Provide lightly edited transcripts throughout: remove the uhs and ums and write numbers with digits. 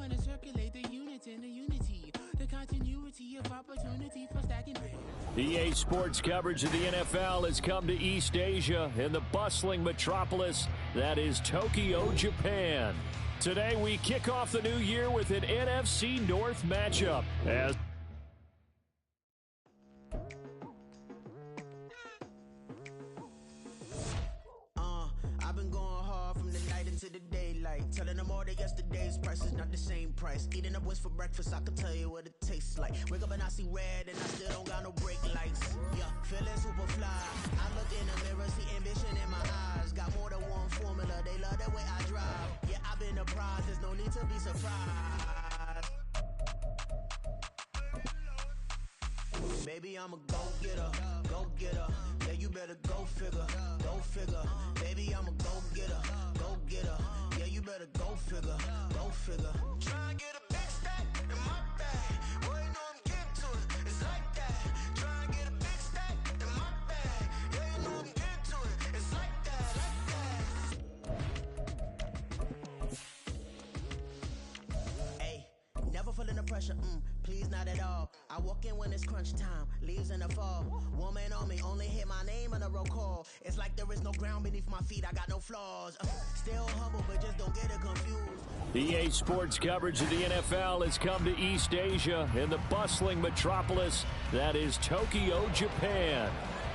want to circulate the units and the unity, the continuity of opportunity for stacking. EA Sports coverage of the NFL has come to East Asia in the bustling metropolis that is Tokyo, Japan. Today we kick off the new year with an NFC North matchup as I've been going hard from the night into the daylight, telling them all that yesterday's price is not the same price. Eating up wings for breakfast, I can tell you what it tastes like. Wake up and I see red and I still don't got no brake lights. Yeah, feeling super fly. I look in the mirror, see ambition in my eyes. Got more than one formula, they love the way I drive. Yeah, I've been a prize, there's no need to be surprised. Baby, I'm a go-getter, go-getter. Yeah, you better go figure, go figure. Baby, I'm a go-getter, go-getter. Yeah, you better go figure, go figure. Try and get a big stack in my bag. Boy, you know I'm getting to it, it's like that. Try and get a big stack in my bag. Yeah, you know I'm getting to it, it's like that, like that. Hey, never feeling the pressure, please not at all. I walk in when it's crunch time, leaves in the fall. Woman on me, only hit my name on a roll call. It's like there is no ground beneath my feet, I got no flaws. Still humble, but just don't get it confused. EA Sports coverage of the NFL has come to East Asia in the bustling metropolis that is Tokyo, Japan.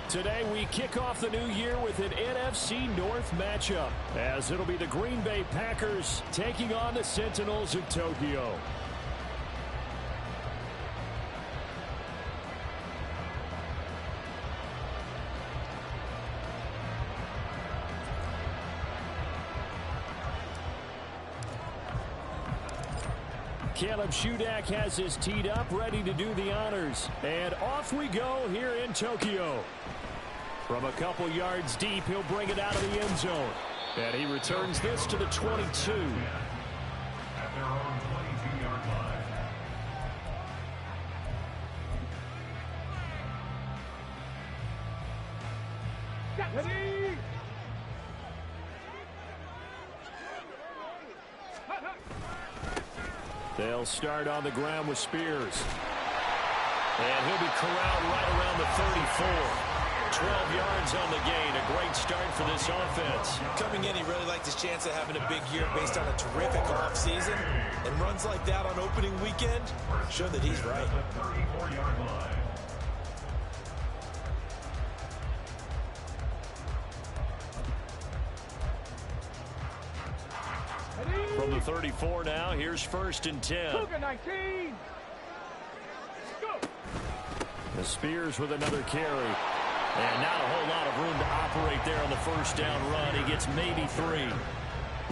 Today we kick off the new year with an NFC North matchup as it'll be the Green Bay Packers taking on the Sentinels of Tokyo. Caleb Shudak has his teed up, ready to do the honors. And off we go here in Tokyo. From a couple yards deep, he'll bring it out of the end zone. And he returns this to the 22. At their own 22-yard line. Ready! They'll start on the ground with Spears. And he'll be corralled right around the 34. 12 yards on the gain. A great start for this offense. Coming in, he really liked his chance of having a big year based on a terrific offseason. And runs like that on opening weekend show that he's right. The 34-yard line. From the 34 now, here's 1st and 10. 19. Go. The Spears with another carry. And not a whole lot of room to operate there on the first down run. He gets maybe 3.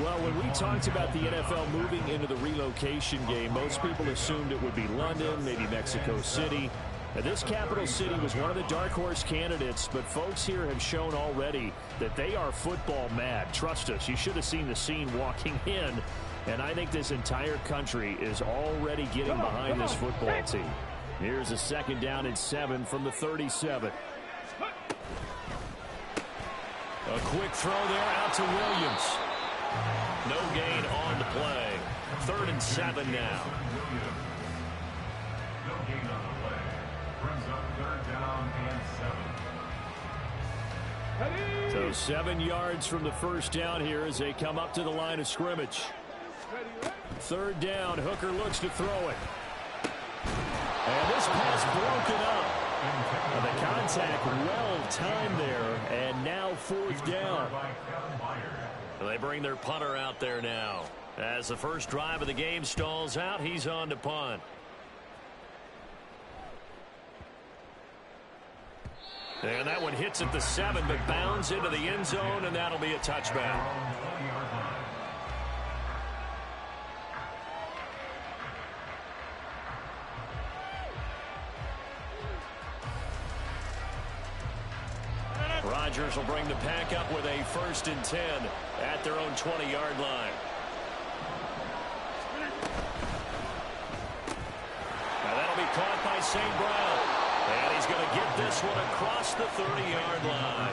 Well, when we talked about the NFL moving into the relocation game, most people assumed it would be London, maybe Mexico City. Now, this capital city was one of the dark horse candidates, but folks here have shown already that they are football mad. Trust us, you should have seen the scene walking in, and I think this entire country is already getting behind this football team. Here's a 2nd down and 7 from the 37. A quick throw there out to Williams. No gain on the play. 3rd and 7 now. No gain on the play. Brings up 3rd down and 7. So 7 yards from the first down here as they come up to the line of scrimmage. 3rd down, Hooker looks to throw it. And this pass broken up. The contact well timed there, and now 4th down. They bring their punter out there now. As the first drive of the game stalls out, he's on to punt. And that one hits at the 7, but bounds into the end zone, and that'll be a touchback. Rodgers will bring the pack up with a 1st and 10 at their own 20-yard line. Now that'll be caught by St. Brown. And he's going to get this one across the 30-yard line.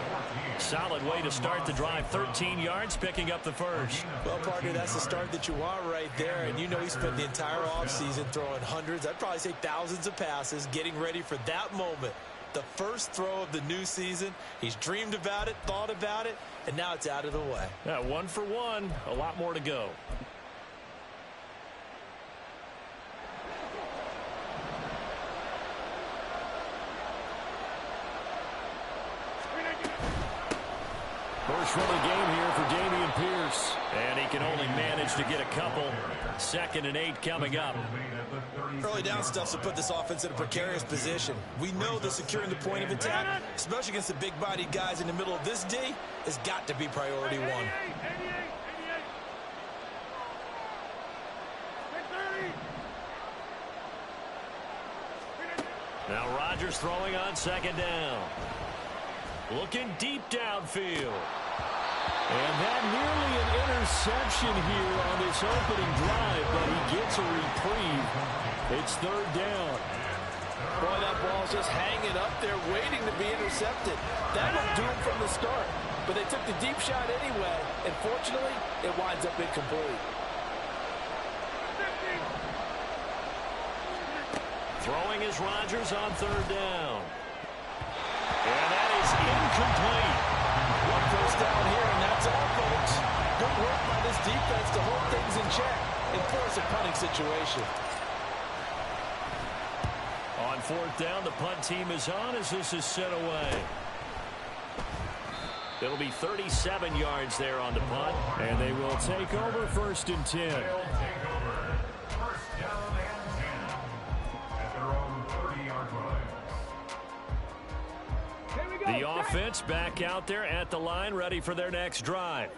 Solid way to start the drive. 13 yards, picking up the first. Well, partner, that's the start that you want right there. And you know he spent the entire offseason throwing hundreds, I'd probably say thousands of passes, getting ready for that moment. The first throw of the new season. He's dreamed about it, thought about it, and now it's out of the way. Yeah, 1 for 1. A lot more to go. First run of the game here for Dameon Pierce. And he can only manage to get a couple. 2nd and 8 coming up. Early down stuff to put this offense in a precarious position. We know that securing the point of attack, especially against the big-bodied guys in the middle of this D, has got to be priority one. Now Rodgers throwing on 2nd down. Looking deep downfield. And that nearly an interception here on this opening drive, but he gets a reprieve. It's 3rd down. Boy, that ball's just hanging up there waiting to be intercepted. That looked doomed from the start, but they took the deep shot anyway, and fortunately, it winds up incomplete. Throwing is Rodgers on 3rd down. And that is incomplete. One first down here, and that's all, folks. Good work by this defense to hold things in check and force a punting situation. On 4th down, the punt team is on as this is set away. It'll be 37 yards there on the punt, and they will take over 1st and 10. They'll take over 1st down and 10 at their own 30-yard line. The offense back out there at the line, ready for their next drive.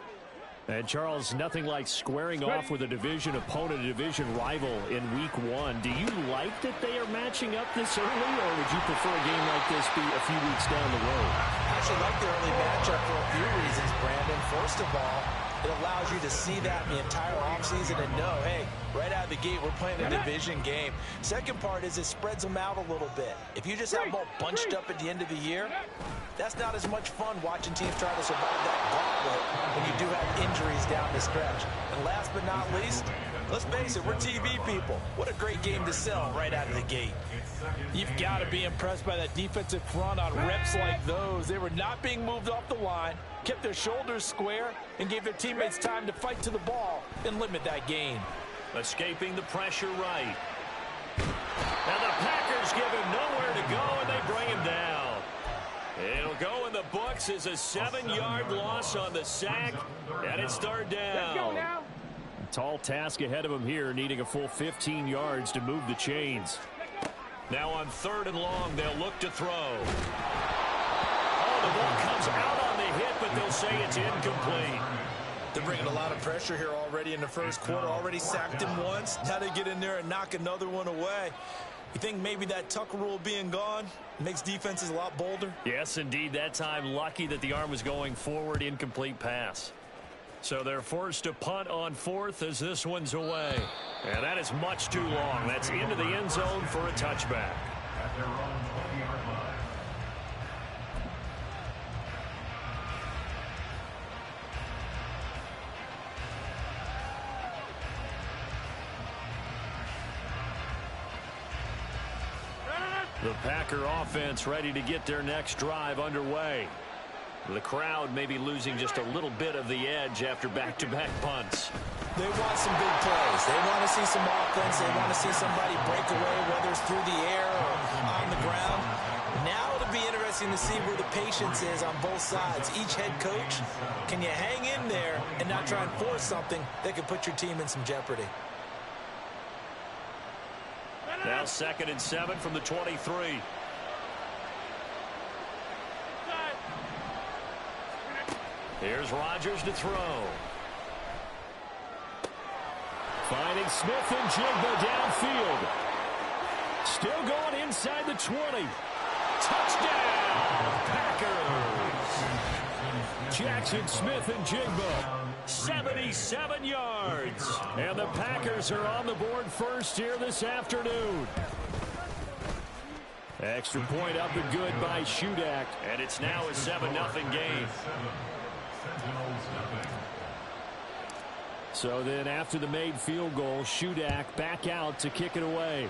And, Charles, nothing like squaring off with a division opponent, a division rival in Week 1. Do you like that they are matching up this early, or would you prefer a game like this be a few weeks down the road? I actually like the early matchup for a few reasons, Brandon. First of all, it allows you to see that the entire offseason and know, hey, right out of the gate, we're playing a division game. Second part is it spreads them out a little bit. If you just have them all bunched up at the end of the year, that's not as much fun watching teams try to survive that gauntlet when you do have injuries down the stretch. And last but not least, let's face it, we're TV people. What a great game to sell right out of the gate. You've got to be impressed by that defensive front on reps like those. They were not being moved off the line, kept their shoulders square, and gave their teammates time to fight to the ball and limit that gain. Escaping the pressure right. And the Packers give him nowhere to go, and they bring him down. It'll go in the books as a 7-yard loss on the sack, and it's 3rd down. Let's go now. Tall task ahead of him here, needing a full 15 yards to move the chains. Now on 3rd and long, they'll look to throw. Oh, the ball comes out on the hit, but they'll say it's incomplete. They're bringing a lot of pressure here already in the first quarter. Already sacked him once. Now they get in there and knock another one away. You think maybe that Tucker rule being gone makes defenses a lot bolder? Yes, indeed. That time, lucky that the arm was going forward. Incomplete pass. So they're forced to punt on 4th as this one's away. And that is much too long. That's into the end zone for a touchback. At their own 20-yard line. The Packer offense ready to get their next drive underway. The crowd may be losing just a little bit of the edge after back-to-back punts. They want some big plays. They want to see some offense. They want to see somebody break away, whether it's through the air or on the ground. Now it'll be interesting to see where the patience is on both sides. Each head coach, can you hang in there and not try and force something that could put your team in some jeopardy? Now 2nd and 7 from the 23. Here's Rodgers to throw. Finding Smith and Jigba downfield. Still going inside the 20. Touchdown, Packers. Jackson Smith and Jigba. 77 yards. And the Packers are on the board first here this afternoon. Extra point up and good by Shudak. And it's now a 7-0 game. So then after the made field goal, Shudak back out to kick it away.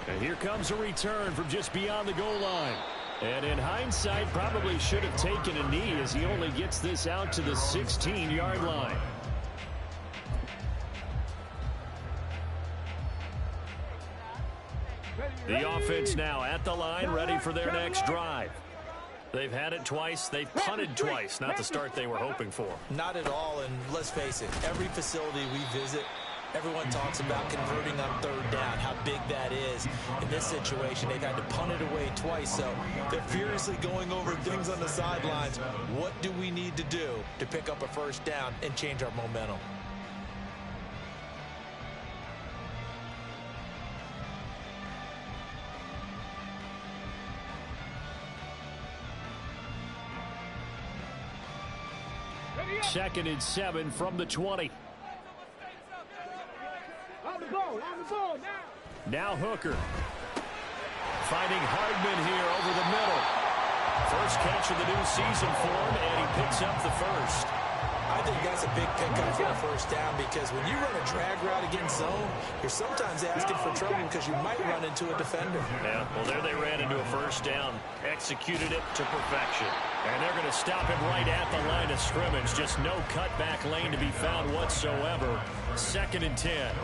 And here comes a return from just beyond the goal line. And in hindsight, probably should have taken a knee as he only gets this out to the 16-yard line. The offense now at the line, ready for their next drive. They've had it twice. They've punted twice. Not the start they were hoping for. Not at all, and let's face it, every facility we visit, everyone talks about converting on third down, how big that is. In this situation, they've had to punt it away twice, so they're furiously going over things on the sidelines. What do we need to do to pick up a first down and change our momentum? Second and 7 from the 20. On the ball now. Now Hooker. Finding Hardman here over the middle. First catch of the new season for him, and he picks up the first. I think that's a big pickup for a first down because when you run a drag route against zone, you're sometimes asking for trouble because you might run into a defender. Yeah, well, there they ran into a first down, executed it to perfection. And they're going to stop him right at the line of scrimmage. Just no cutback lane to be found whatsoever. Second and 10.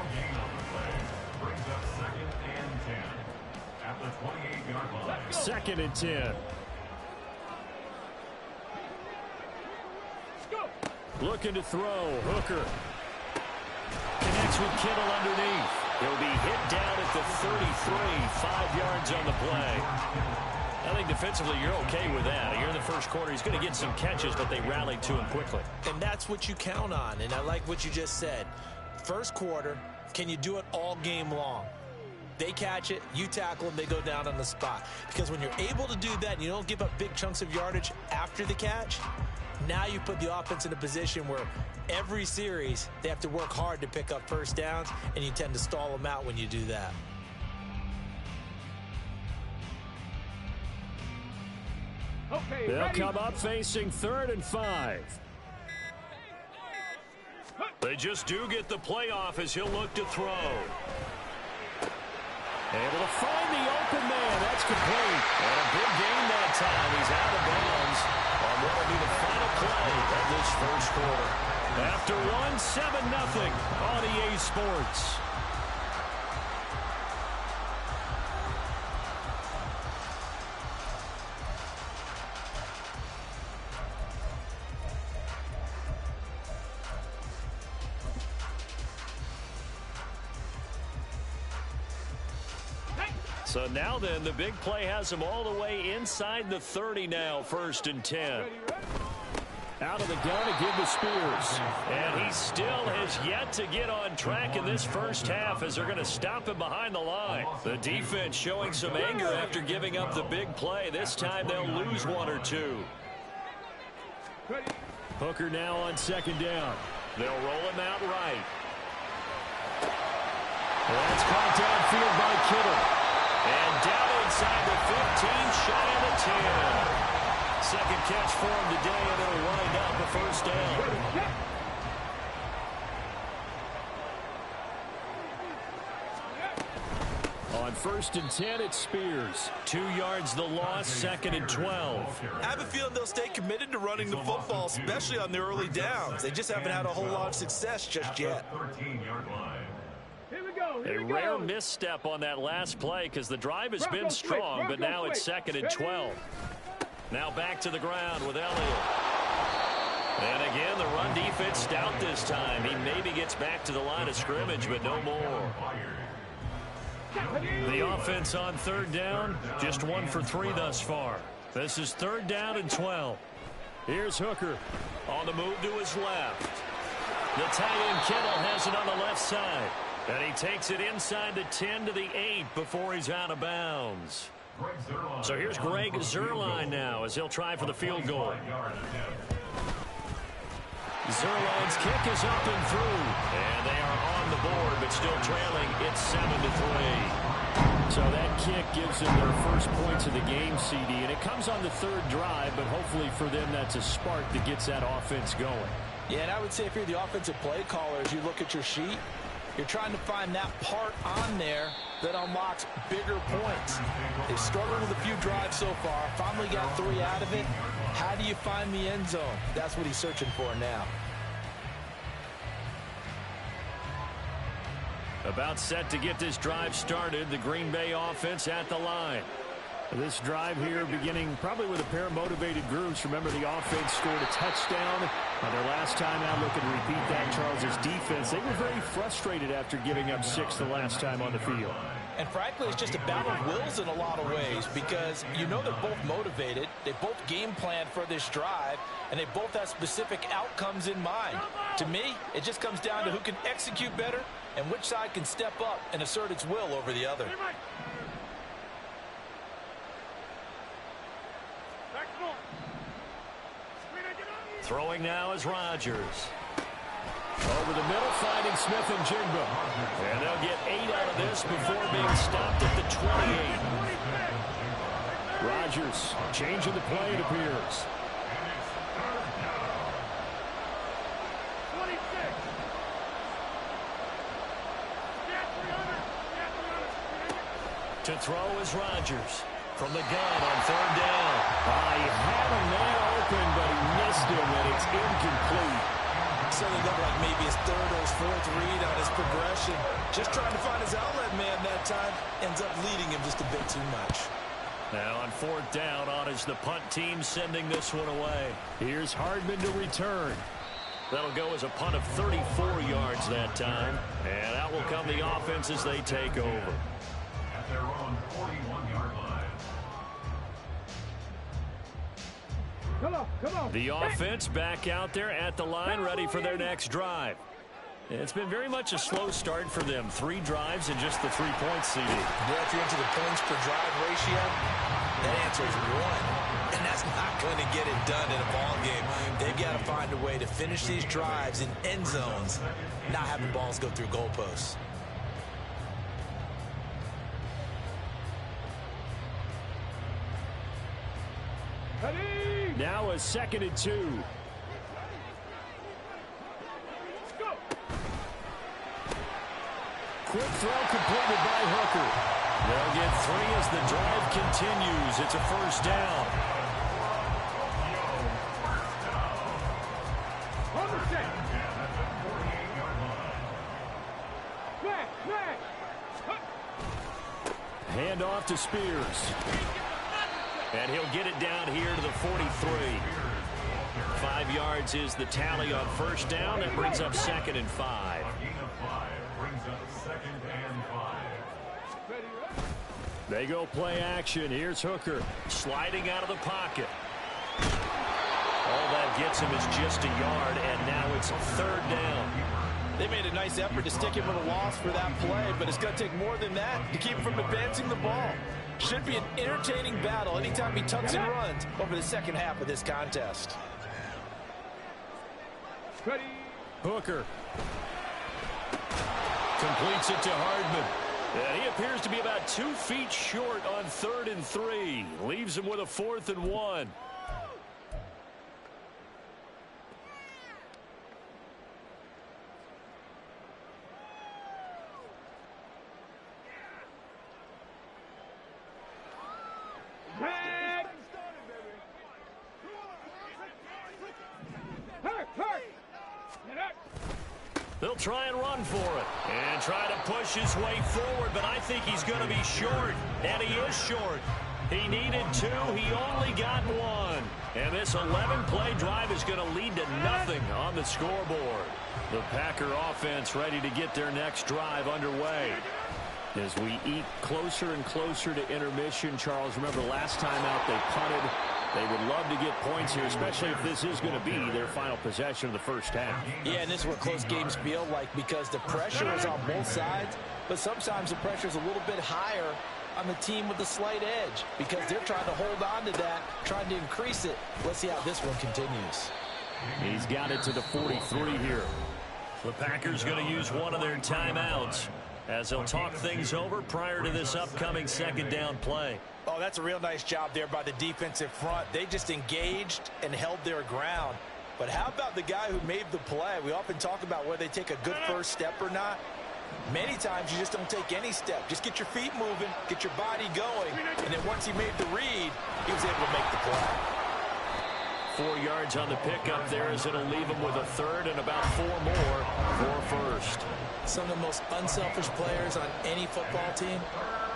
Second and 10. Looking to throw. Hooker connects with Kittle underneath. He'll be hit down at the 33, 5 yards on the play. I think defensively you're okay with that. Here in the first quarter, he's going to get some catches, but they rallied to him quickly. And that's what you count on, and I like what you just said. First quarter, can you do it all game long? They catch it, you tackle them, they go down on the spot. Because when you're able to do that and you don't give up big chunks of yardage after the catch, now you put the offense in a position where every series they have to work hard to pick up first downs, and you tend to stall them out when you do that. Okay, They'll ready. come up facing 3rd and 5. They just do get the playoff as he'll look to throw. Able to find the open man. That's complete. And a big gain that time. He's out of bounds on what will be the final play of this first quarter. After one, 7-0 on EA Sports. So now then, the big play has him all the way inside the 30 now, 1st and 10. Out of the gun to give to Spears. And he still has yet to get on track in this first half as they're going to stop him behind the line. The defense showing some anger after giving up the big play. This time they'll lose one or two. Hooker now on 2nd down. They'll roll him out right. That's caught downfield by Kittle. And down inside the 15, shy of the 10. Second catch for him today, and it'll wind up a first down. On 1st and 10, it's Spears. 2 yards the loss, 2nd and 12. I have a feeling they'll stay committed to running the football, especially on the early downs. They just haven't had a whole lot of success just yet. A rare misstep on that last play because the drive has been strong, but now it's 2nd and 12. Now back to the ground with Elliott. And again, the run defense stout this time. He maybe gets back to the line of scrimmage, but no more. The offense on 3rd down, just 1 for 3 thus far. This is 3rd down and 12. Here's Hooker on the move to his left. The tight end Kittle has it on the left side. And he takes it inside the 10 to the 8 before he's out of bounds. So here's Greg Zuerlein now as he'll try for the field goal. Zuerlein's kick is up and through. And they are on the board, but still trailing. It's 7-3. So that kick gives them their first points of the game, CD, and it comes on the third drive, but hopefully for them that's a spark that gets that offense going. Yeah, and I would say if you're the offensive play caller, as you look at your sheet, you're trying to find that part on there that unlocks bigger points. They've struggled with a few drives so far, finally got 3 out of it. How do you find the end zone? That's what he's searching for now. About set to get this drive started, the Green Bay offense at the line. This drive here beginning probably with a pair of motivated groups. Remember, the offense scored a touchdown on their last time out. Looking to repeat that. Charles' defense, they were very frustrated after giving up 6 the last time on the field. And frankly, it's just a battle of wills in a lot of ways because you know they're both motivated. They both game planned for this drive, and they both have specific outcomes in mind. To me, it just comes down to who can execute better and which side can step up and assert its will over the other. Throwing now is Rodgers. Over the middle, finding Smith and Jigba. And they'll get 8 out of this before being stopped at the 28. Rodgers changing the play, it appears. To throw is Rodgers. From the gun on third down. He had a man open, but he missed him, and it's incomplete. Certainly looked like maybe his third or his fourth read on his progression. Just trying to find his outlet man that time. Ends up leading him just a bit too much. Now on fourth down, on is the punt team sending this one away. Here's Hardman to return. That'll go as a punt of 34 yards that time. And out will come the offense as they take over. At their own 41-yard line. Come on. The offense back out there at the line, ready for their next drive. It's been very much a slow start for them. 3 drives and just the 3 points, CD. Well, if you're into the points per drive ratio, that answer is 1. And that's not going to get it done in a ball game. They've got to find a way to finish these drives in end zones, not having balls go through goalposts. Now a 2nd and 2. Quick throw completed by Hooker. They'll get 3 as the drive continues. It's a first down. Hand off to Spears. And he'll get it down here to the 43. 5 yards is the tally on first down. That brings up 2nd and 5. They go play action. Here's Hooker sliding out of the pocket. All that gets him is just a yard, and now it's 3rd down. They made a nice effort to stick him with a loss for that play, but it's going to take more than that to keep him from advancing the ball. Should be an entertaining battle anytime he tucks and runs over the second half of this contest. Hooker completes it to Hardman. And he appears to be about 2 feet short on 3rd and 3. Leaves him with a 4th and 1. They'll try and run for it and try to push his way forward, but I think he's going to be short, and he is short. He needed 2. He only got 1. And this 11-play drive is going to lead to nothing on the scoreboard. The Packer offense ready to get their next drive underway. As we eat closer and closer to intermission, Charles, remember last time out they punted. They would love to get points here, especially if this is going to be their final possession of the first half. Yeah, and this is what close games feel like because the pressure is on both sides, but sometimes the pressure is a little bit higher on the team with the slight edge because they're trying to hold on to that, trying to increase it. Let's see how this one continues. He's got it to the 43 here. The Packers going to use one of their timeouts. as they'll talk things over prior to this upcoming second down play. Oh, that's a real nice job there by the defensive front. They just engaged and held their ground. But how about the guy who made the play? We often talk about whether they take a good first step or not. Many times you just don't take any step. Just get your feet moving, get your body going, and then once he made the read, he was able to make the play. 4 yards on the pickup there as it'll leave him with a third and about 4 more for first. Some of the most unselfish players on any football team,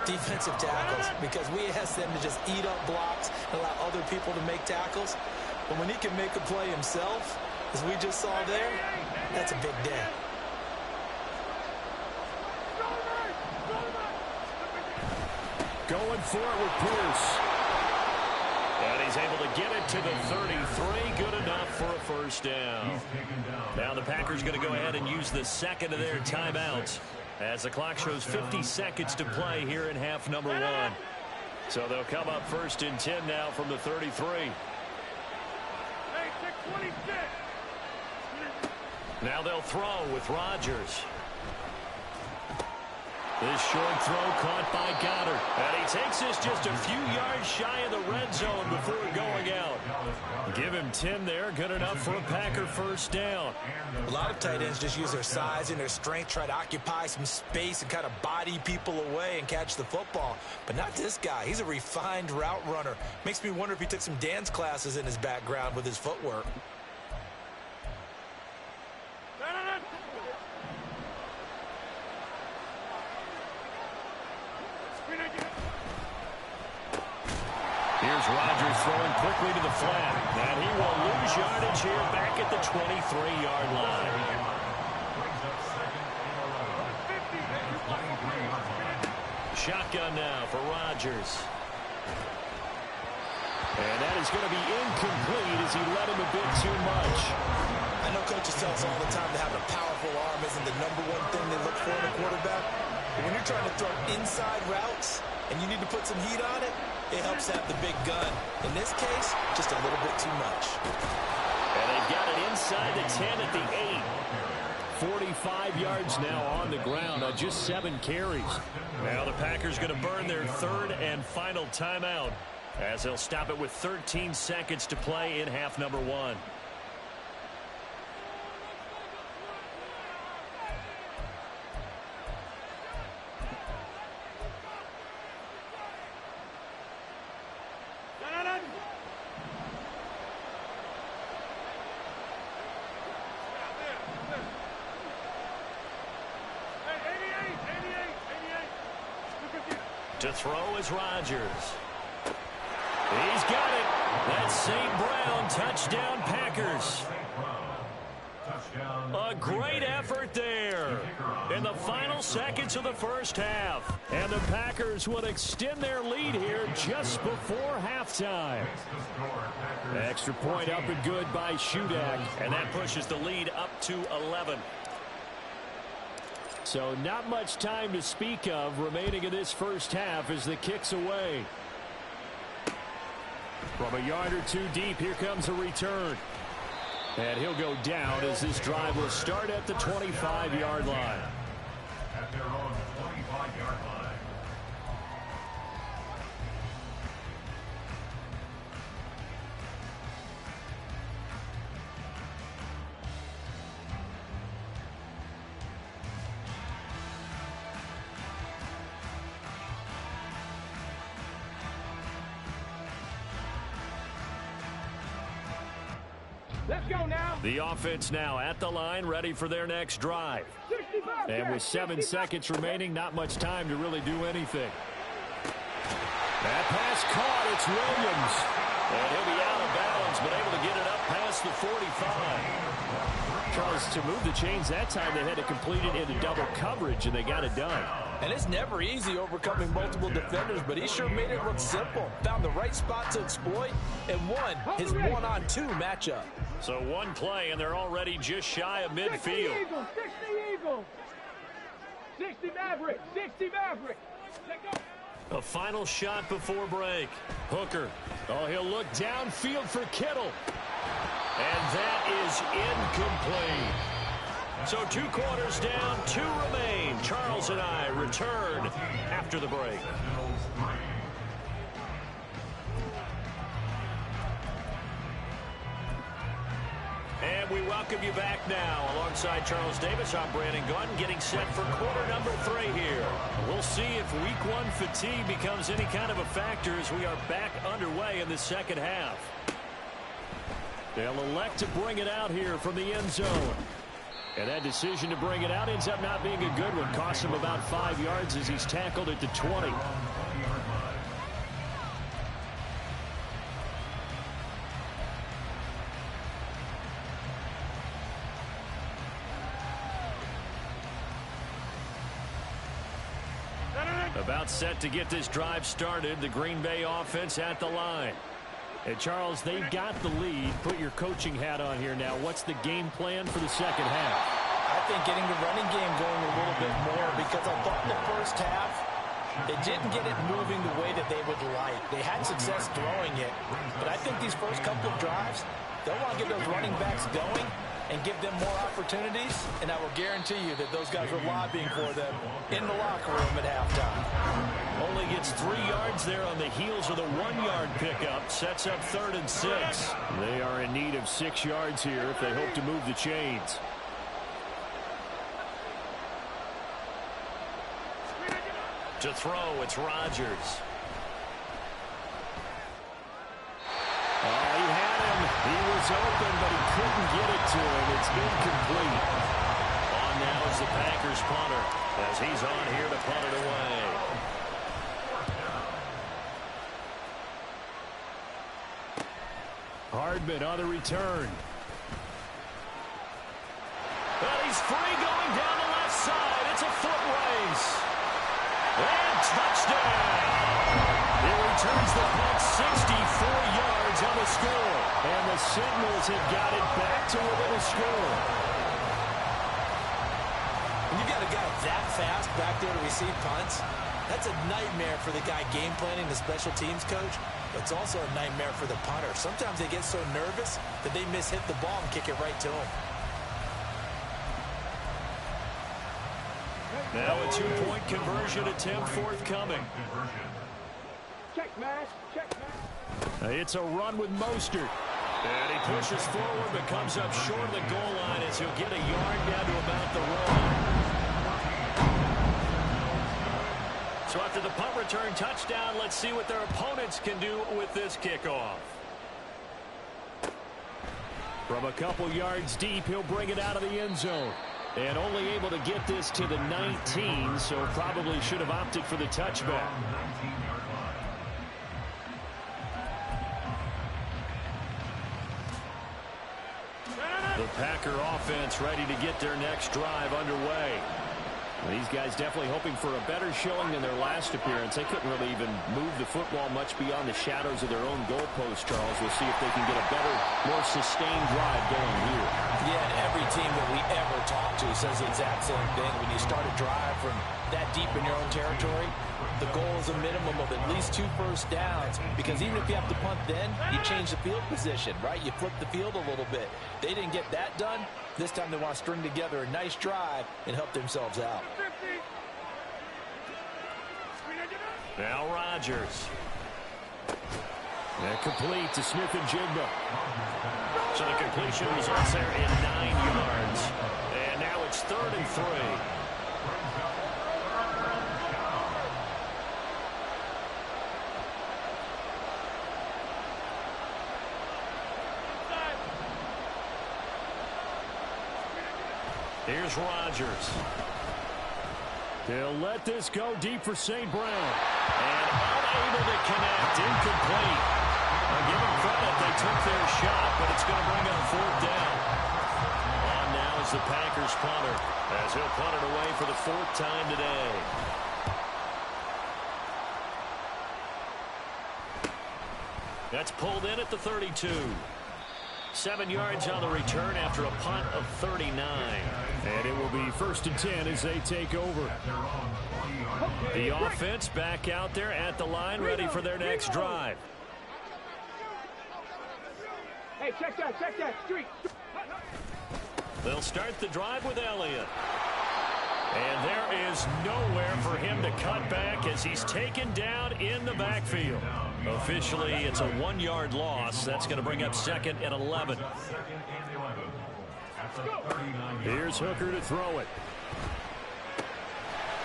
defensive tackles, because we ask them to just eat up blocks and allow other people to make tackles. But when he can make a play himself, as we just saw there, that's a big day. Going for it with Pierce. And he's able to get it to the 33. Good enough for a first down. Now the Packers going to go ahead and use the second of their timeouts as the clock shows 50 seconds to play here in half number 1. So they'll come up first and 10 now from the 33. Now they'll throw with Rodgers. This short throw caught by Goddard. And he takes this just a few yards shy of the red zone before going out. Give him 10 there. Good enough for a Packer first down. A lot of tight ends just use their size and their strength, try to occupy some space and kind of body people away and catch the football. But not this guy. He's a refined route runner. Makes me wonder if he took some dance classes in his background with his footwork. Here's Rodgers throwing quickly to the flat. And he will lose yardage here back at the 23-yard line. Shotgun now for Rodgers. And that is going to be incomplete as he led him a bit too much. I know coaches tell us all the time that having a powerful arm isn't the #1 thing they look for in a quarterback. But when you're trying to throw inside routes and you need to put some heat on it, it helps have the big gun. In this case, just a little bit too much. And they've got it inside the 10 at the 8. 45 yards now on the ground on just 7 carries. Now the Packers going to burn their third and final timeout as they'll stop it with 13 seconds to play in half number 1. To throw is Rodgers. He's got it. That's St. Brown. Touchdown, Packers. A great effort there in the final seconds of the first half. And the Packers would extend their lead here just before halftime. Extra point up and good by Shudak. And that pushes the lead up to 11. So not much time to speak of remaining in this first half as the kick's away. From a yard or two deep, here comes a return. And he'll go down as this drive will start at the 25-yard line. At their own 25-yard line. Let's go now. The offense now at the line, ready for their next drive. And with 7 seconds remaining, not much time to really do anything. That pass caught. It's Williams. And he'll be out of bounds, but able to get it up past the 45. Charles, to move the chains that time, they had to complete it into double coverage, and they got it done. And it's never easy overcoming multiple defenders, but he sure made it look simple. Found the right spot to exploit and won his 1-on-2 matchup. So one play, and they're already just shy of midfield. 60 Eagles, 60 Eagles. 60 Maverick, 60 Maverick. Let go. A final shot before break. Hooker. Oh, he'll look downfield for Kittle. And that is incomplete. So 2 quarters down, 2 remain. Charles Charles and I return after the break. And we welcome you back now. Alongside Charles Davis, I'm Brandon Gunn, getting set for quarter number 3 here. We'll see if week 1 fatigue becomes any kind of a factor as we are back underway in the second half. They'll elect to bring it out here from the end zone. And that decision to bring it out ends up not being a good one. Costs him about 5 yards as he's tackled at the 20. About set to get this drive started. The Green Bay offense at the line. And Charles, they've got the lead. Put your coaching hat on here now. What's the game plan for the second half? I think getting the running game going a little bit more, because I thought in the first half they didn't get it moving the way that they would like. They had success throwing it, but I think these first couple of drives, they'll want to get those running backs going and give them more opportunities, and I will guarantee you that those guys were lobbying for them in the locker room at halftime. Only gets 3 yards there on the heels of the 1-yard pickup. Sets up 3rd and 6. They are in need of 6 yards here if they hope to move the chains. To throw, it's Rodgers. He had him. He was open, but he couldn't get it to him. It's incomplete. On now is the Packers punter, as he's on here to punt it away. Hardman on the return. Well, he's free going down the left side. It's a foot race. And touchdown. He returns the punt 64 yards on the score. And the Signals have got it back to within a score. When you got a guy that fast back there to receive punts, that's a nightmare for the guy game planning, the special teams coach. But it's also a nightmare for the punter. Sometimes they get so nervous that they hit the ball and kick it right to him. Now a 2-point conversion attempt forthcoming. Check, Matt. Check, Matt. It's a run with Mostert. And he pushes forward but comes up short of the goal line as he'll get a yard down to about the 1. So after the punt return touchdown, let's see what their opponents can do with this kickoff. From a couple yards deep, he'll bring it out of the end zone. And only able to get this to the 19, so probably should have opted for the touchback. The Packer offense ready to get their next drive underway. These guys definitely hoping for a better showing than their last appearance. They couldn't really even move the football much beyond the shadows of their own goalpost, Charles. We'll see if they can get a better, more sustained drive going here. Yeah, and every team that we ever talk to says the exact same thing. When you start a drive from that deep in your own territory, the goal is a minimum of at least 2 first downs, because even if you have to punt then, you change the field position, right? You flip the field a little bit. They didn't get that done. This time they want to string together a nice drive and help themselves out. Now Rodgers. And complete to Smith and Jigba. So the completion results there in 9 yards. And now it's 3rd and 3. Here's Rodgers. They'll let this go deep for St. Brown. And unable to connect. Incomplete. I'll give them credit. They took their shot, but it's going to bring up 4th down. On now is the Packers punter, as he'll punt it away for the 4th time today. That's pulled in at the 32. 7 yards on the return after a punt of 39. And it will be 1st and 10 as they take over. The offense back out there at the line, ready for their next drive. Hey, check that, street. They'll start the drive with Elliott. And there is nowhere for him to cut back as he's taken down in the backfield. Officially, it's a 1-yard loss. That's going to bring up 2nd and 11. Here's Hooker to throw it.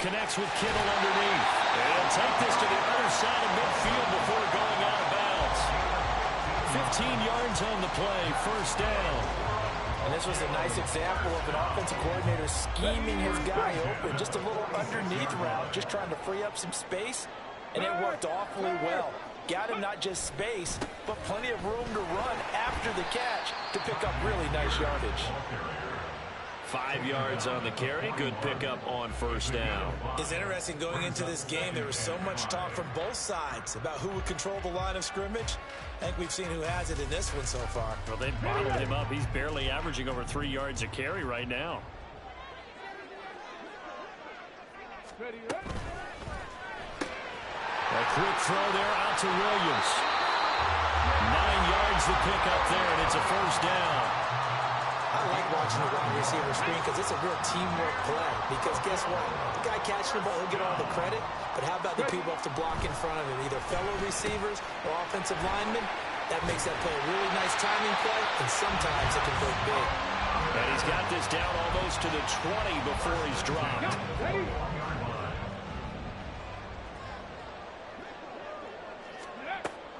Connects with Kittle underneath. And he'll take this to the other side of midfield before going out of bounds. 15 yards on the play, 1st down. And this was a nice example of an offensive coordinator scheming his guy open. Just a little underneath route, just trying to free up some space, and it worked awfully well. Got him not just space, but plenty of room to run after the catch to pick up really nice yardage. 5 yards on the carry. Good pickup on 1st down. It's interesting going into this game. There was so much talk from both sides about who would control the line of scrimmage. I think we've seen who has it in this one so far. Well, they bottled him up. He's barely averaging over 3 yards a carry right now. A quick throw there out to Williams. 9 yards to pick up there, and it's a 1st down. I like watching the wide receiver screen because it's a real teamwork play. Because guess what? The guy catching the ball, he'll get all the credit. But how about the people have to block in front of him, either fellow receivers or offensive linemen? That makes that play a really nice timing play, and sometimes it can look big. And he's got this down almost to the 20 before he's dropped.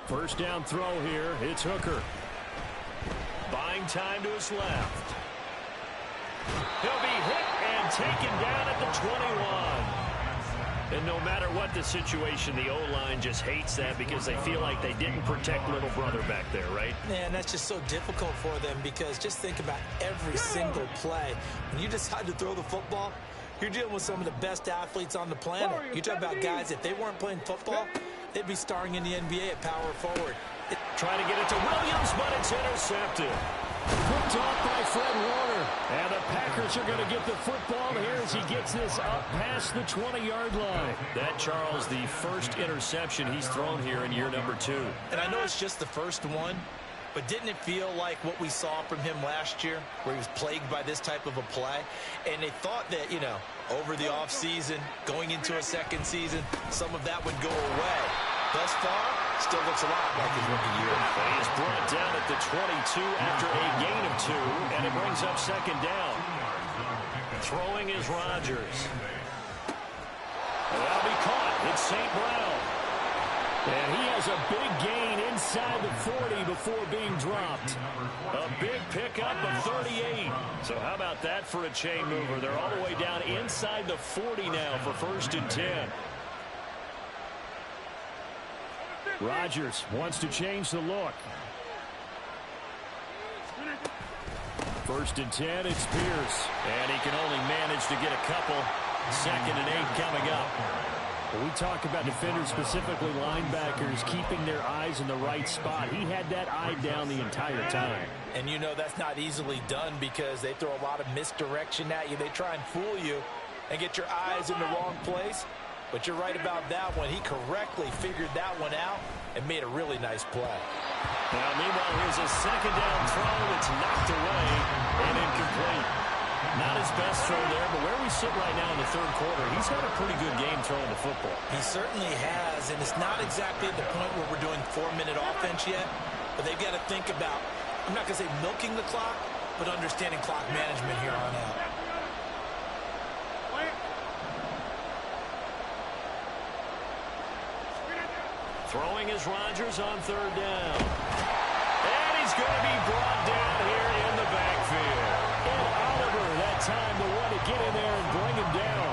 First down throw here. It's Hooker. Buying time to his left. He'll be hit and taken down at the 21. And no matter what the situation, the O-line just hates that because they feel like they didn't protect little brother back there, right? Man, that's just so difficult for them because just think about every single play. When you decide to throw the football, you're dealing with some of the best athletes on the planet. You talk about guys, if they weren't playing football, they'd be starring in the NBA at power forward. Trying to get it to Williams, but it's intercepted. Picked off by Fred Warner. And the Packers are going to get the football here as he gets this up past the 20-yard line. That, Charles, the first interception he's thrown here in year number 2. And I know it's just the first one, but didn't it feel like what we saw from him last year, where he was plagued by this type of a play? And they thought that, you know, over the offseason, going into a second season, some of that would go away. Thus far, still looks a lot like his rookie year. He is brought down at the 22 after a gain of 2, and it brings up 2nd down. Throwing is Rodgers. That'll be caught. It's St. Brown. And he has a big gain inside the 40 before being dropped. A big pickup of 38. So how about that for a chain mover? They're all the way down inside the 40 now for 1st and 10. Rodgers wants to change the look. 1st and 10, it's Pierce. And he can only manage to get a couple. 2nd and 8 coming up. When we talk about defenders, specifically linebackers, keeping their eyes in the right spot, he had that eye down the entire time. And you know that's not easily done because they throw a lot of misdirection at you. They try and fool you and get your eyes in the wrong place. But you're right about that one. He correctly figured that one out and made a really nice play. Now, meanwhile, here's a 2nd down throw that's knocked away and incomplete. Not his best throw there, but where we sit right now in the 3rd quarter, he's had a pretty good game throwing the football. He certainly has, and it's not exactly at the point where we're doing 4-minute offense yet, but they've got to think about, I'm not going to say milking the clock, but understanding clock management here on out. Throwing is Rodgers on 3rd down. And he's going to be brought down here in the backfield. And Oliver, that time the one to get in there and bring him down.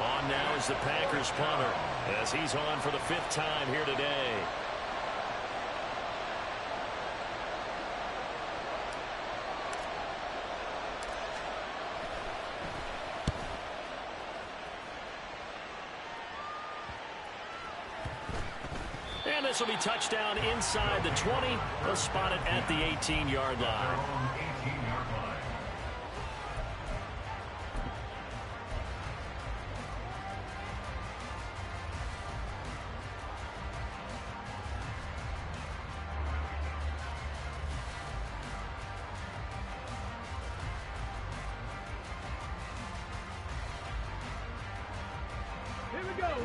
On now is the Packers punter as he's on for the 5th time here today. And this will be touchdown inside the 20. They'll spot it at the 18-yard line.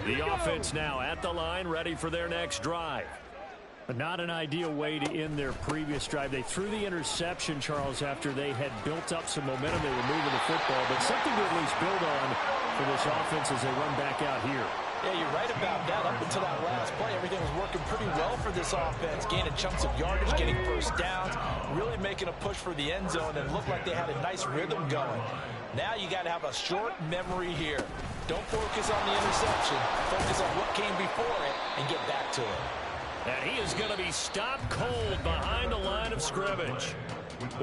The offense now at the line, ready for their next drive. But not an ideal way to end their previous drive. They threw the interception, Charles, after they had built up some momentum. They were moving the football, but something to at least build on for this offense as they run back out here. Yeah, you're right about that. Up until that last play, everything was working pretty well for this offense, gaining chunks of yardage, getting first downs, really making a push for the end zone, and looked like they had a nice rhythm going. Now you got to have a short memory here. Don't focus on the interception. Focus on what came before it and get back to it. And he is going to be stopped cold behind the line of scrimmage.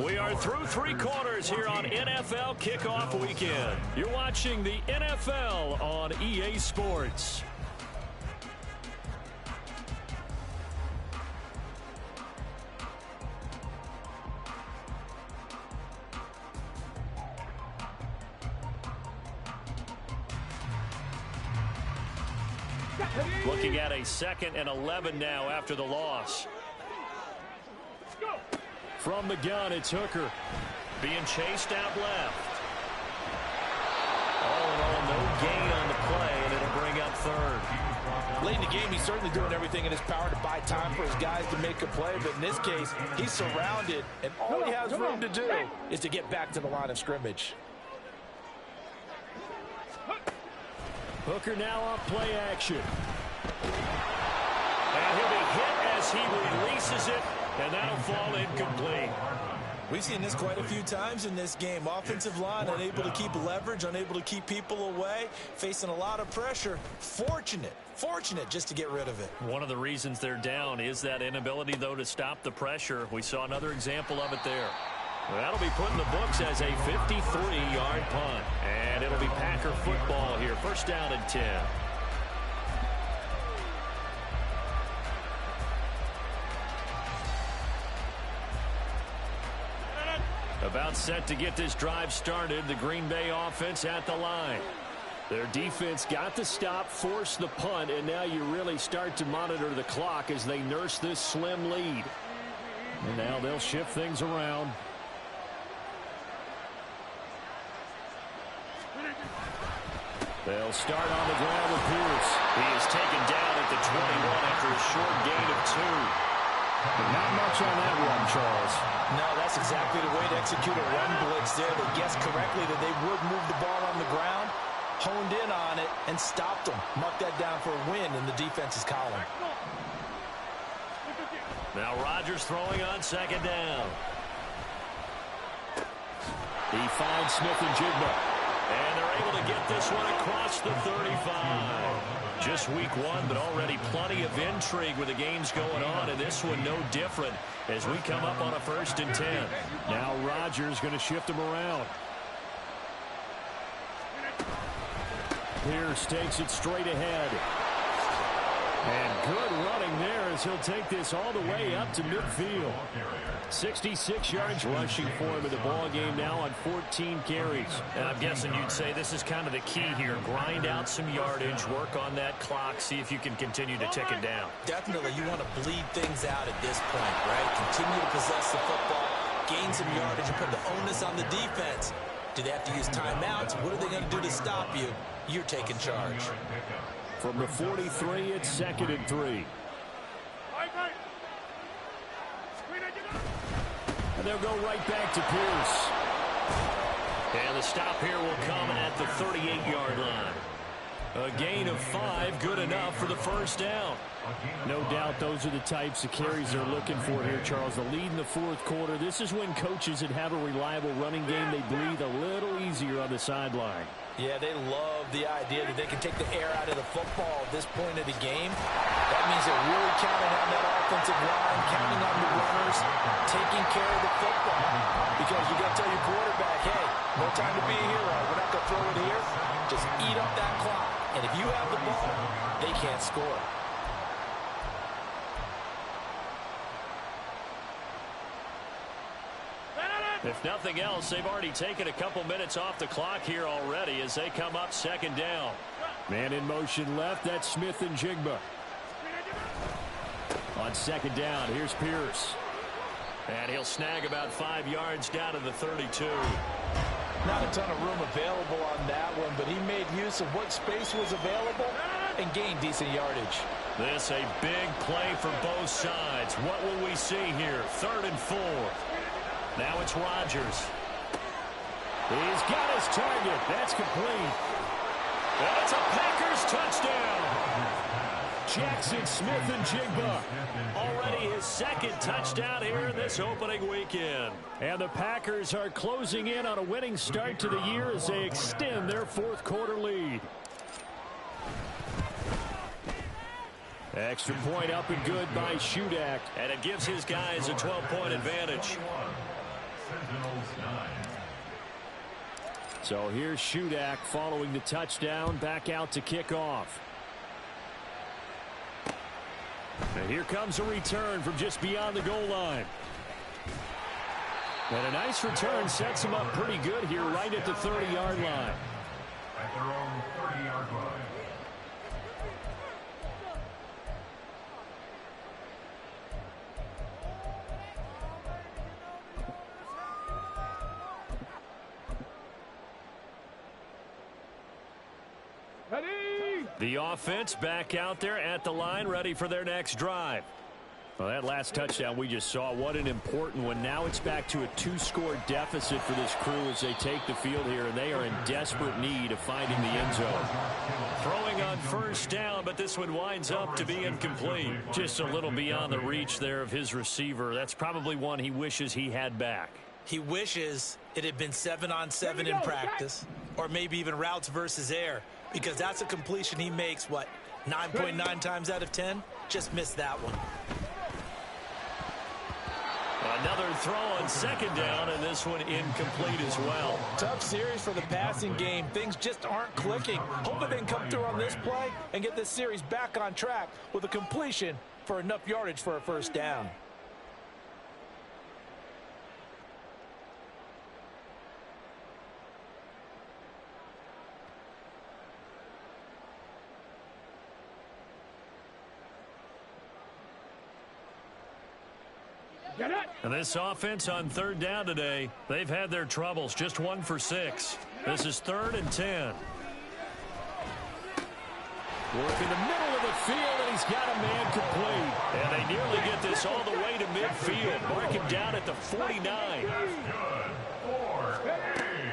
We are through 3 quarters here on NFL Kickoff Weekend. You're watching the NFL on EA Sports. Looking at a 2nd and 11 now after the loss. From the gun, it's Hooker. Being chased out left. All in all, no gain on the play, and it'll bring up 3rd. Late in the game, he's certainly doing everything in his power to buy time for his guys to make a play, but in this case, he's surrounded, and all he has room to do is to get back to the line of scrimmage. Hooker now off play action. And he'll be hit as he releases it, and that'll fall incomplete. We've seen this quite a few times in this game. Offensive line unable to keep leverage, unable to keep people away, facing a lot of pressure. Fortunate just to get rid of it. One of the reasons they're down is that inability, though, to stop the pressure. We saw another example of it there. Well, that'll be put in the books as a 53-yard punt. And it'll be Packer football here. 1st down and 10. About set to get this drive started. The Green Bay offense at the line. Their defense got the stop, forced the punt, and now you really start to monitor the clock as they nurse this slim lead. And now they'll shift things around. They'll start on the ground with Pierce. He is taken down at the 21 after a short gain of 2. Not much on that run, Charles. No, that's exactly the way to execute a run blitz there. They guessed correctly that they would move the ball on the ground, honed in on it, and stopped them. Mark that down for a win in the defense's column. Now Rodgers throwing on 2nd down. He finds Smith and Jigba. And they're able to get this one across the 35. Just week 1, but already plenty of intrigue with the games going on, and this one no different as we come up on a 1st and 10. Now Rodgers going to shift him around. Pierce takes it straight ahead. And good running there as he'll take this all the way up to midfield. 66 yards rushing for him in the ball game now on 14 carries. And I'm guessing you'd say this is kind of the key here. Grind out some yardage, work on that clock, see if you can continue to tick it down. Definitely, you want to bleed things out at this point, right? Continue to possess the football, gain some yardage, and put the onus on the defense. Do they have to use timeouts? What are they going to do to stop you? You're taking charge. From the 43, it's 2nd and 3. And they'll go right back to Pierce. And the stop here will come at the 38-yard line. A gain of 5, good enough for the 1st down. No doubt those are the types of carries they're looking for here, Charles. The lead in the 4th quarter. This is when coaches that have a reliable running game, they breathe a little easier on the sideline. Yeah, they love the idea that they can take the air out of the football at this point of the game. That means they're really counting on that offensive line, counting on the runners, taking care of the football. Because you got to tell your quarterback, hey, no time to be a hero. We're not going to throw it here. Just eat up that clock. And if you have the ball, they can't score. If nothing else, they've already taken a couple minutes off the clock here already as they come up 2nd down. Man in motion left, that's Smith and Jigba. On 2nd down, here's Pierce. And he'll snag about 5 yards down to the 32. Not a ton of room available on that one, but he made use of what space was available and gained decent yardage. This a big play for both sides. What will we see here? 3rd and 4. Now it's Rodgers. He's got his target. That's complete. That's a Packers touchdown. Jackson Smith-Njigba already his 2nd touchdown here in this opening weekend. And the Packers are closing in on a winning start to the year as they extend their 4th quarter lead. Extra point up and good by Shudak. And it gives his guys a 12-point advantage. So here's Shudak following the touchdown, back out to kick off. And here comes a return from just beyond the goal line. And a nice return sets him up pretty good here right at the 30-yard line. At their own 30-yard line. The offense back out there at the line, ready for their next drive. Well, that last touchdown we just saw, what an important one. Now it's back to a 2-score deficit for this crew as they take the field here, and they are in desperate need of finding the end zone. Throwing on 1st down, but this one winds up to be incomplete. Just a little beyond the reach there of his receiver. That's probably one he wishes he had back. He wishes it had been 7-on-7 in practice, or maybe even routes versus air, because that's a completion he makes, 9.9 times out of 10? Just missed that one. Another throw on 2nd down, and this one incomplete as well. Tough series for the passing game. Things just aren't clicking. Hoping they can come through on this play and get this series back on track with a completion for enough yardage for a 1st down. And this offense on 3rd down today, they've had their troubles. Just 1 for 6. This is 3rd and 10. Work in the middle of the field, and he's got a man complete. And they nearly get this all the way to midfield. Mark him down at the 49.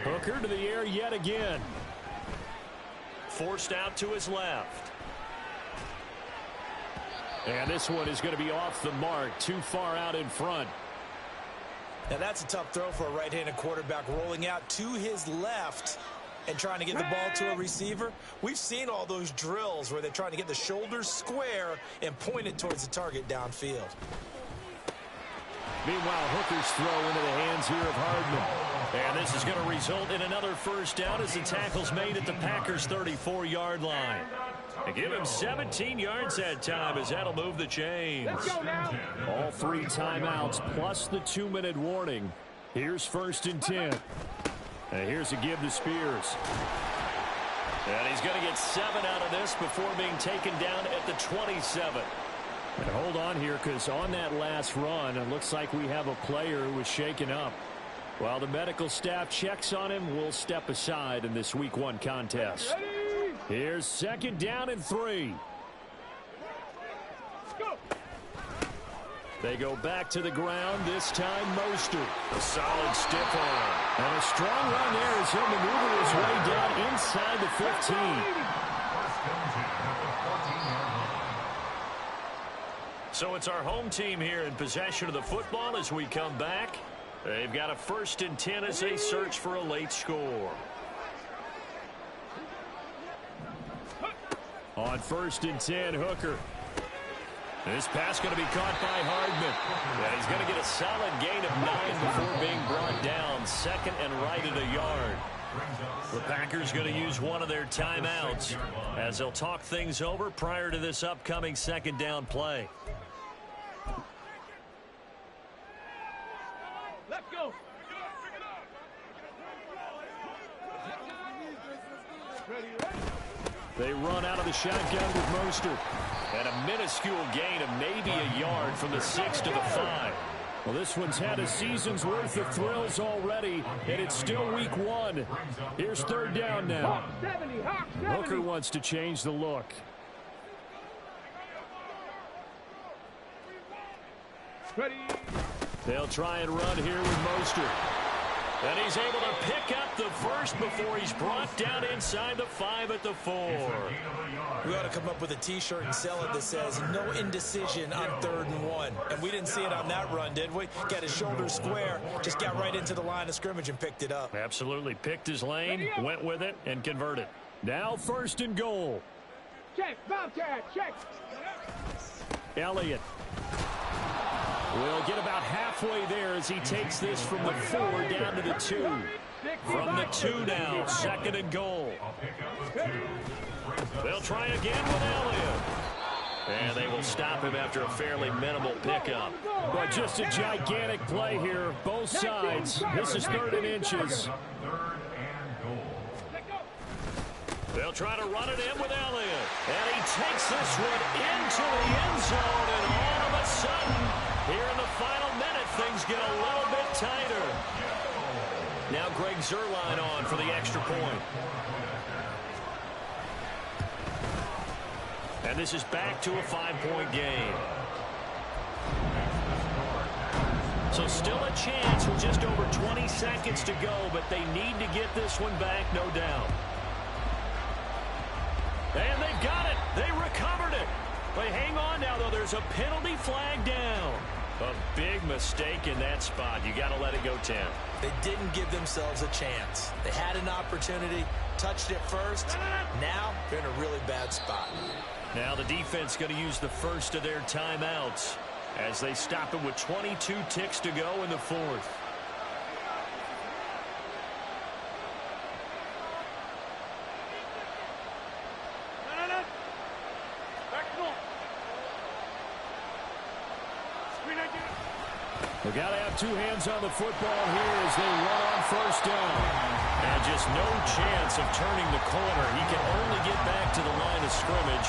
Hooker to the air yet again. Forced out to his left. And this one is going to be off the mark, too far out in front. Now that's a tough throw for a right-handed quarterback, rolling out to his left and trying to get the ball to a receiver. We've seen all those drills where they're trying to get the shoulders square and point it towards the target downfield. Meanwhile, Hooker's throw into the hands here of Hardman. And this is going to result in another 1st down as the tackle's made at the Packers' 34-yard line. And give him 17 yards that time as that'll move the chains. Let's go now. All 3 timeouts plus the 2-minute warning. Here's 1st and 10. And here's a give to Spears. And he's going to get 7 out of this before being taken down at the 27. And hold on here, because on that last run, it looks like we have a player who was shaken up. While the medical staff checks on him, we'll step aside in this Week 1 contest. Here's 2nd down and 3. They go back to the ground, this time Mostert. A solid stiff arm. And a strong run there as he'll maneuver his way down inside the 15. So it's our home team here in possession of the football as we come back. They've got a 1st and 10 as they search for a late score. On 1st and 10, Hooker. This pass going to be caught by Hardman. And he's going to get a solid gain of 9 before being brought down. 2nd and right at a yard. The Packers going to use one of their timeouts as they'll talk things over prior to this upcoming 2nd down play. Let's go. They run out of the shotgun with Mostert. And a minuscule gain of maybe a yard from the 6 to the 5. Well, this one's had a season's worth of thrills already, and it's still week 1. Here's third down now. Hawk 70, Hawk 70. Hooker wants to change the look. Ready. They'll try and run here with Mostert. And he's able to pick up the first before he's brought down inside the 5 at the 4. We ought to come up with a T-shirt and sell it that says no indecision on 3rd and 1. And we didn't see it on that run, did we? Got his shoulders square, just got right into the line of scrimmage and picked it up. Absolutely. Picked his lane, went with it, and converted. Now 1st and goal. Check, Bobcat, check. Elliott will get about halfway there as he takes this from the 4 down to the 2. From the 2 now, 2nd and goal. They'll try again with Elliott. And they will stop him after a fairly minimal pickup. But just a gigantic play here, both sides. This is 3rd and inches. They'll try to run it in with Elliott. And he takes this one into the end zone. And all of a sudden, here in the final minute, things get a little bit tighter. Now Greg Zuerlein on for the extra point. And this is back to a 5-point game. So still a chance with just over 20 seconds to go, but they need to get this one back, no doubt. And they've got it. They recovered it. But hang on now, though. There's a penalty flag down. A big mistake in that spot. You got to let it go 10. They didn't give themselves a chance. They had an opportunity, touched it first. Now they're in a really bad spot. Now the defense going to use the first of their timeouts as they stop it with 22 ticks to go in the 4th. We've got to have 2 hands on the football here as they run on 1st down. And just no chance of turning the corner. He can only get back to the line of scrimmage.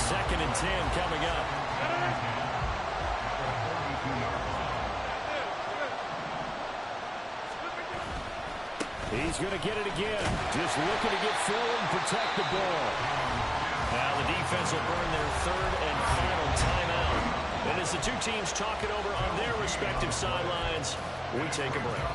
2nd and 10 coming up. He's going to get it again. Just looking to get forward and protect the ball. Now the defense will burn their 3rd and final timeout. And as the 2 teams talk it over on their respective sidelines, we take a break.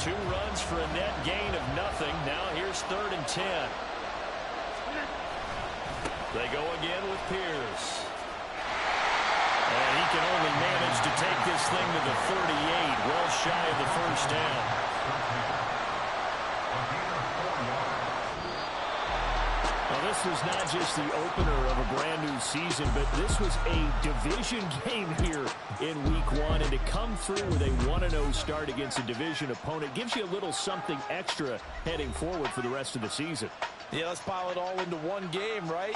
Two runs for a net gain of nothing. Now here's 3rd and 10. They go again with Pierce. And he can only manage to take this thing to the 38, well shy of the 1st down. Well, this was not just the opener of a brand new season, but this was a division game here in week 1. And to come through with a 1-0 start against a division opponent gives you a little something extra heading forward for the rest of the season. Yeah, let's pile it all into one game, right?